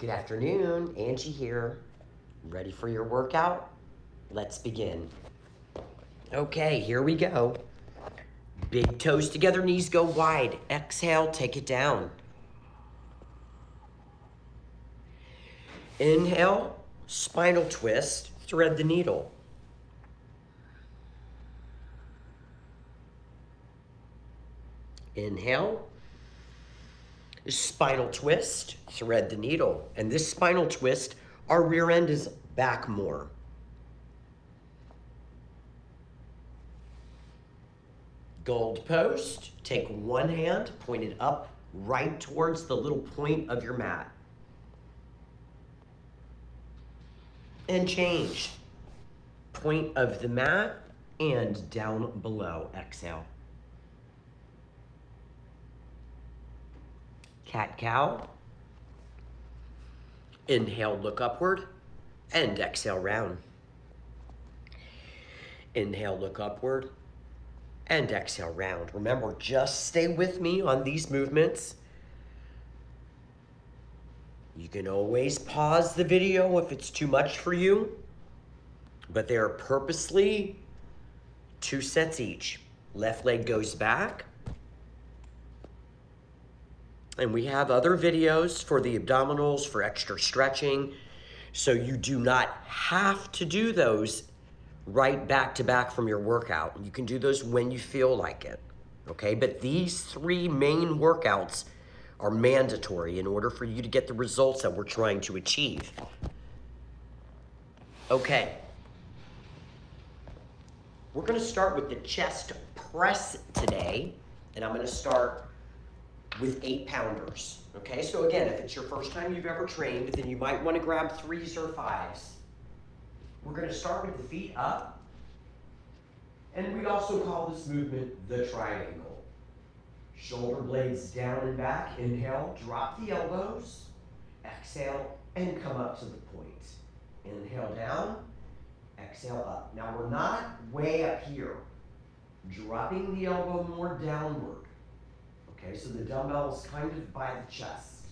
Good afternoon, Angie here. Ready for your workout? Let's begin. Okay, here we go. Big toes together, knees go wide. Exhale, take it down. Inhale, spinal twist, thread the needle. Inhale, spinal twist, thread the needle. And this spinal twist, our rear end is back more. Gold post, take one hand, point it up right towards the little point of your mat. And change. Point of the mat and down below. Exhale. Cat-cow. Inhale, look upward, and exhale, round. Inhale, look upward, and exhale, round. Remember, just stay with me on these movements. You can always pause the video if it's too much for you, but they are purposely 2 sets each. Left leg goes back. And we have other videos for the abdominals, for extra stretching. So you do not have to do those right back to back from your workout. You can do those when you feel like it, okay? But these 3 main workouts are mandatory in order for you to get the results that we're trying to achieve. Okay. We're gonna start with the chest press today, and I'm gonna start with 8-pounders, okay? So again, if it's your first time you've ever trained, then you might wanna grab 3s or 5s. We're gonna start with the feet up, and we also call this movement the triangle. Shoulder blades down and back, inhale, drop the elbows, exhale, and come up to the point. Inhale down, exhale up. Now we're not way up here, dropping the elbow more downward. Okay, so the dumbbell's kind of by the chest.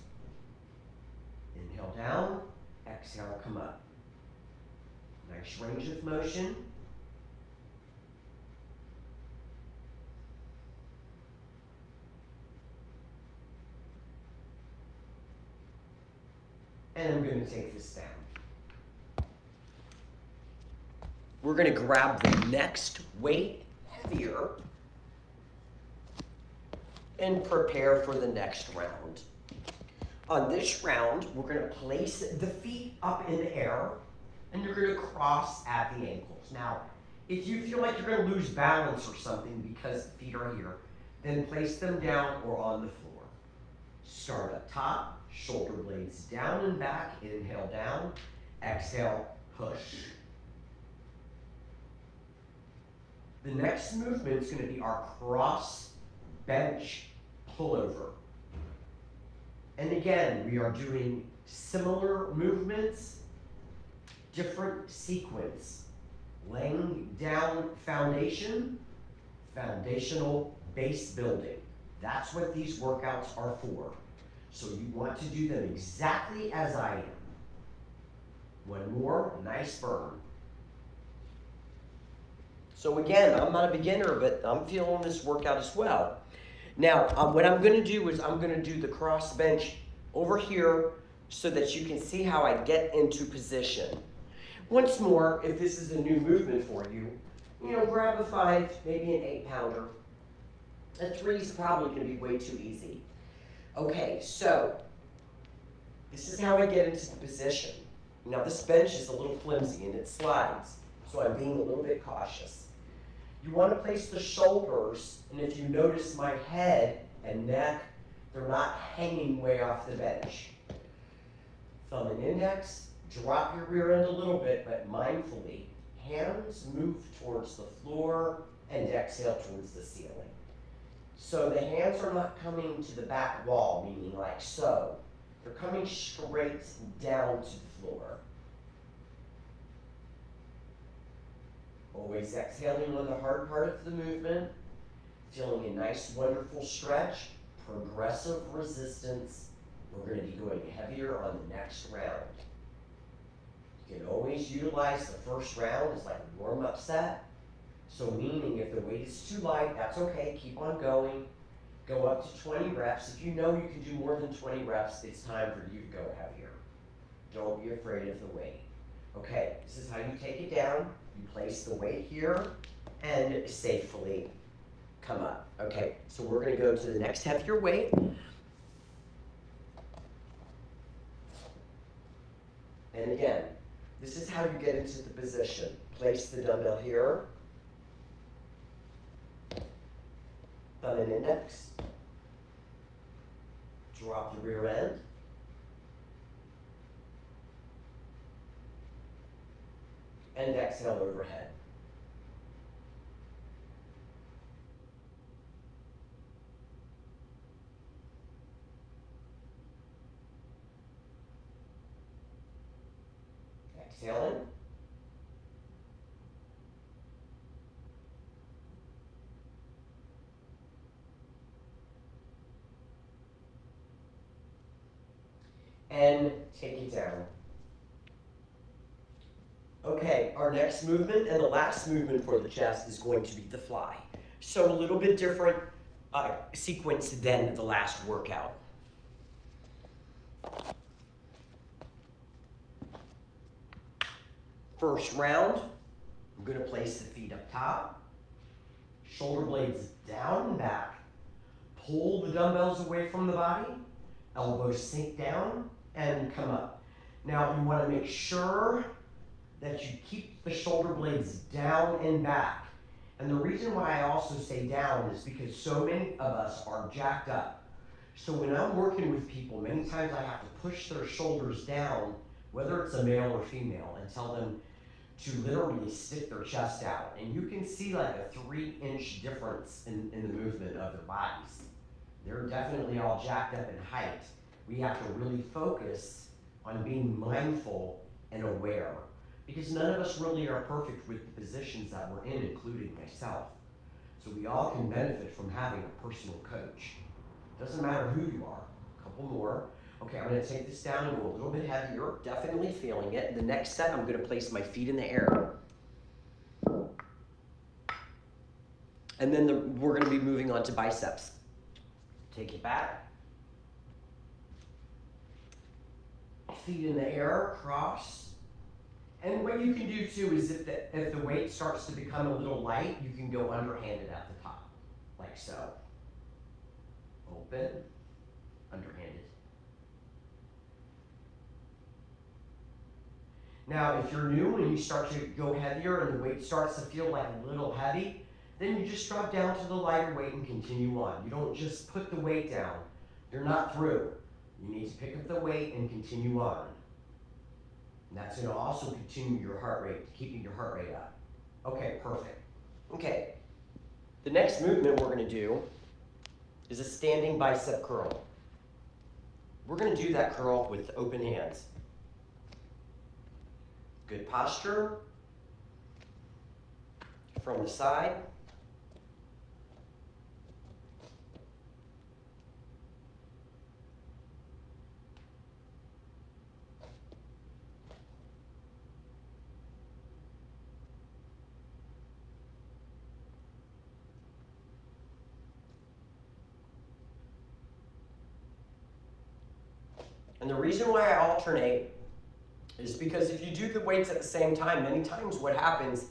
Inhale down, exhale, come up. Nice range of motion. And I'm going to take this down. We're going to grab the next weight heavier and prepare for the next round. On this round, we're gonna place the feet up in the air and you're gonna cross at the ankles. Now, if you feel like you're gonna lose balance or something because the feet are here, then place them down or on the floor. Start up top, shoulder blades down and back, inhale down, exhale, push. The next movement is gonna be our cross bench pullover. And again, we are doing similar movements, different sequence. Laying down foundation, foundational base building. That's what these workouts are for. So you want to do them exactly as I am. One more, nice burn. So again, I'm not a beginner, but I'm feeling this workout as well. Now, what I'm gonna do is I'm gonna do the cross bench over here so that you can see how I get into position. Once more, if this is a new movement for you, grab a 5, maybe an 8-pounder. A 3 is probably gonna be way too easy. Okay, so this is how I get into the position. Now this bench is a little flimsy and it slides, so I'm being a little bit cautious. You want to place the shoulders, and if you notice my head and neck, they're not hanging way off the bench. Thumb and index, drop your rear end a little bit, but mindfully. Hands move towards the floor and exhale towards the ceiling. So the hands are not coming to the back wall, meaning like so. They're coming straight down to the floor. Always exhaling on the hard part of the movement, feeling a nice, wonderful stretch, progressive resistance, We're going to be going heavier on the next round. You can always utilize the first round as like a warm-up set. So meaning if the weight is too light, that's okay, keep on going. Go up to 20 reps. If you know you can do more than 20 reps, it's time for you to go heavier. Don't be afraid of the weight. Okay, this is how you take it down. You place the weight here and safely come up. Okay, so we're going to go to the next heavier weight. And again, this is how you get into the position. Place the dumbbell here. Thumb and index. Drop the rear end. And exhale overhead. Exhale in. And take it down. Okay, our next movement and the last movement for the chest is going to be the fly. So a little bit different sequence than the last workout. First round, I'm going to place the feet up top, shoulder blades down and back. Pull the dumbbells away from the body, elbows sink down and come up. Now you want to make sure that you keep the shoulder blades down and back. And the reason why I also say down is because so many of us are jacked up. So when I'm working with people, many times I have to push their shoulders down, whether it's a male or female, and tell them to literally stick their chest out. And you can see like a 3-inch difference in the movement of their bodies. They're definitely all jacked up in height. We have to really focus on being mindful and aware, because none of us really are perfect with the positions that we're in, including myself. So we all can benefit from having a personal coach. Doesn't matter who you are. A couple more. Okay, I'm going to take this down and go a little bit heavier. Definitely feeling it. The next set, I'm going to place my feet in the air. And then we're going to be moving on to biceps. Take it back. Feet in the air, cross. And what you can do too is if the weight starts to become a little light, you can go underhanded at the top, like so. Open, underhanded. Now, if you're new and you start to go heavier and the weight starts to feel like a little heavy, then you just drop down to the lighter weight and continue on. You don't just put the weight down. You're not through. You need to pick up the weight and continue on. And that's going to also continue your heart rate, keeping your heart rate up. Okay, perfect. Okay, the next movement we're going to do is a standing bicep curl. We're going to do that curl with open hands. Good posture. From the side. And the reason why I alternate is because if you do the weights at the same time, many times what happens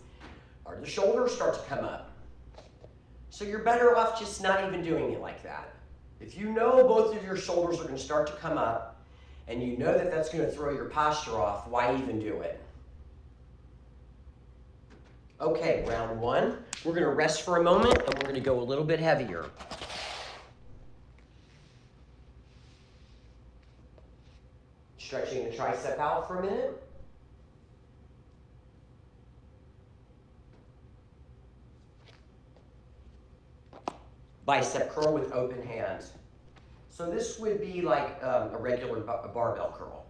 are the shoulders start to come up. So you're better off just not even doing it like that. If you know both of your shoulders are going to start to come up and you know that that's going to throw your posture off, why even do it? Okay, round one. We're going to rest for a moment and we're going to go a little bit heavier. Stretching the tricep out for a minute. Bicep curl with open hands. So this would be like a regular barbell curl.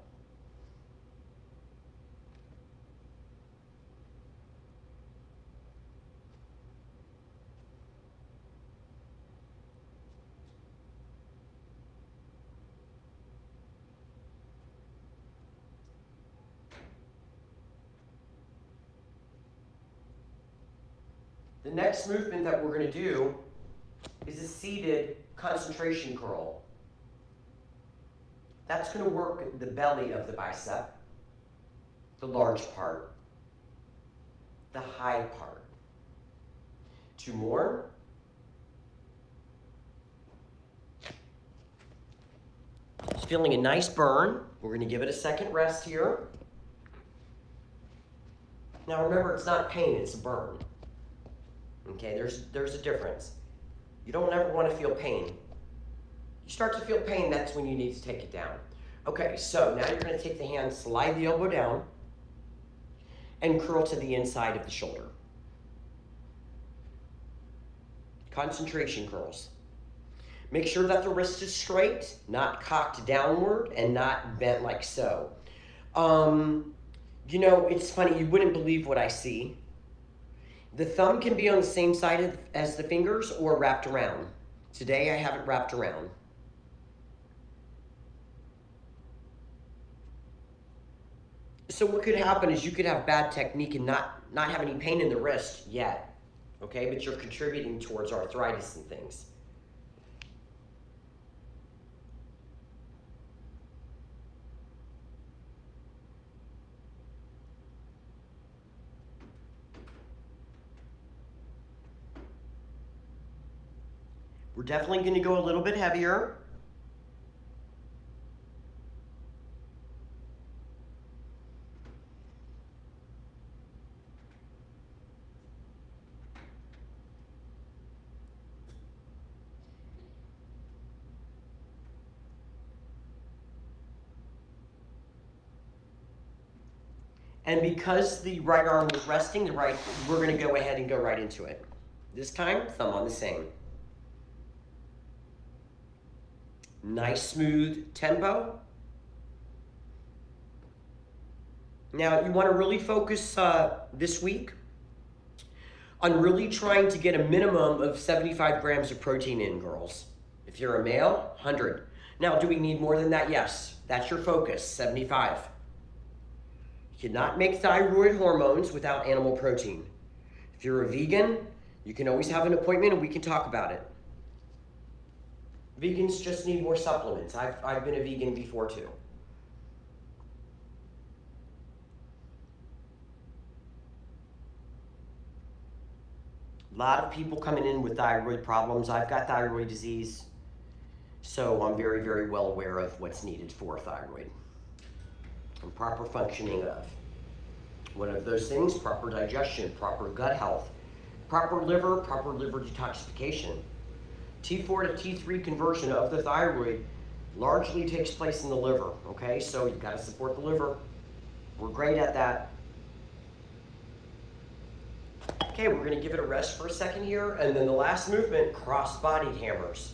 The next movement that we're going to do is a seated concentration curl. That's going to work the belly of the bicep, the large part, the high part. 2 more. It's feeling a nice burn. We're going to give it a second rest here. Now remember, it's not pain, it's a burn. Okay, there's a difference. You don't ever want to feel pain. You start to feel pain, that's when you need to take it down. Okay, so now you're going to take the hand, slide the elbow down, and curl to the inside of the shoulder. Concentration curls. Make sure that the wrist is straight, not cocked downward, and not bent like so. You know, it's funny, you wouldn't believe what I see. The thumb can be on the same side as the fingers or wrapped around. Today I have it wrapped around. So what could happen is you could have bad technique and not have any pain in the wrist yet, okay? But you're contributing towards arthritis and things. We're definitely going to go a little bit heavier. And because the right arm was resting, we're going to go ahead and go right into it. This time, thumb on the same. Nice smooth tempo. Now you want to really focus this week on really trying to get a minimum of 75 grams of protein in, girls. If you're a male, 100. Now, do we need more than that? Yes. That's your focus, 75. You cannot make thyroid hormones without animal protein. If you're a vegan, you can always have an appointment and we can talk about it. Vegans just need more supplements. I've been a vegan before too. A lot of people coming in with thyroid problems. I've got thyroid disease, so I'm very, very well aware of what's needed for thyroid and proper functioning of. One of those things, proper digestion, proper gut health, proper liver detoxification. T4 to T3 conversion of the thyroid largely takes place in the liver, okay? So you've got to support the liver. We're great at that. Okay, we're going to give it a rest for a second here, and then the last movement, cross-bodied hammers.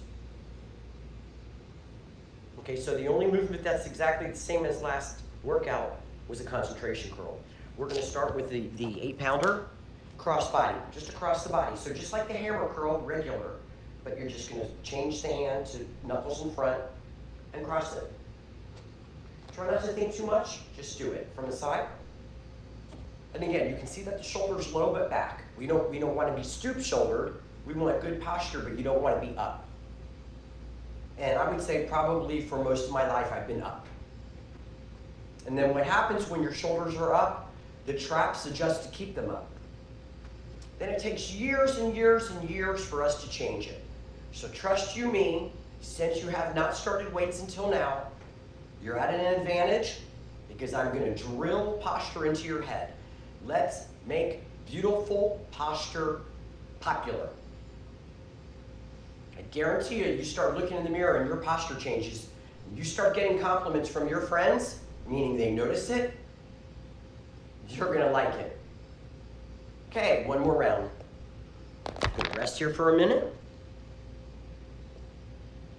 Okay, so the only movement that's exactly the same as last workout was a concentration curl. We're going to start with the 8-pounder cross-body, just across the body. So just like the hammer curl, regular. But you're just going to change the hand to knuckles in front and cross it. Try not to think too much, just do it from the side. And again, you can see that the shoulder's low but back. We don't want to be stoop shouldered. We want good posture, but you don't want to be up. And I would say probably for most of my life I've been up. And then what happens when your shoulders are up, the traps adjust to keep them up. Then it takes years and years and years for us to change it. So trust you me, since you have not started weights until now, you're at an advantage because I'm going to drill posture into your head. Let's make beautiful posture popular. I guarantee you, you start looking in the mirror and your posture changes. You start getting compliments from your friends, meaning they notice it, you're going to like it. Okay, one more round. Rest here for a minute.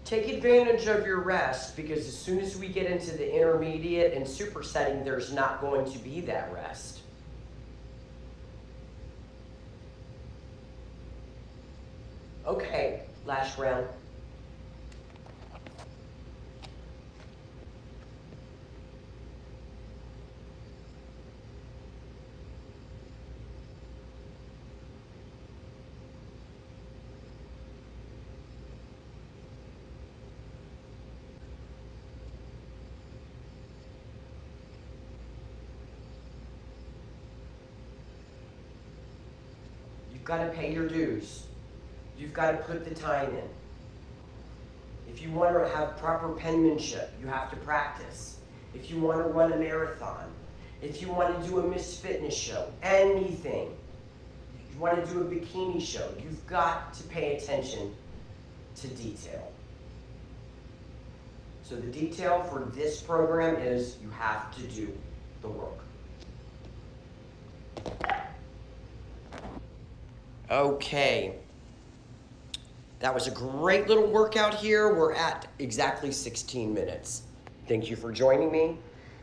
Take advantage of your rest because as soon as we get into the intermediate and supersetting, there's not going to be that rest. Okay, last round. got to pay your dues. You've got to put the time in. If you want to have proper penmanship, you have to practice. If you want to run a marathon, if you want to do a Miss Fitness show, anything, you want to do a bikini show, you've got to pay attention to detail. So the detail for this program is you have to do the work. Okay. That was a great little workout here. We're at exactly 16 minutes. Thank you for joining me.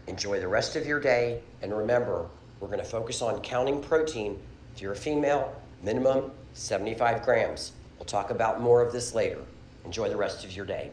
Enjoy the rest of your day. And remember, we're going to focus on counting protein. If you're a female, minimum 75 grams. We'll talk about more of this later. Enjoy the rest of your day.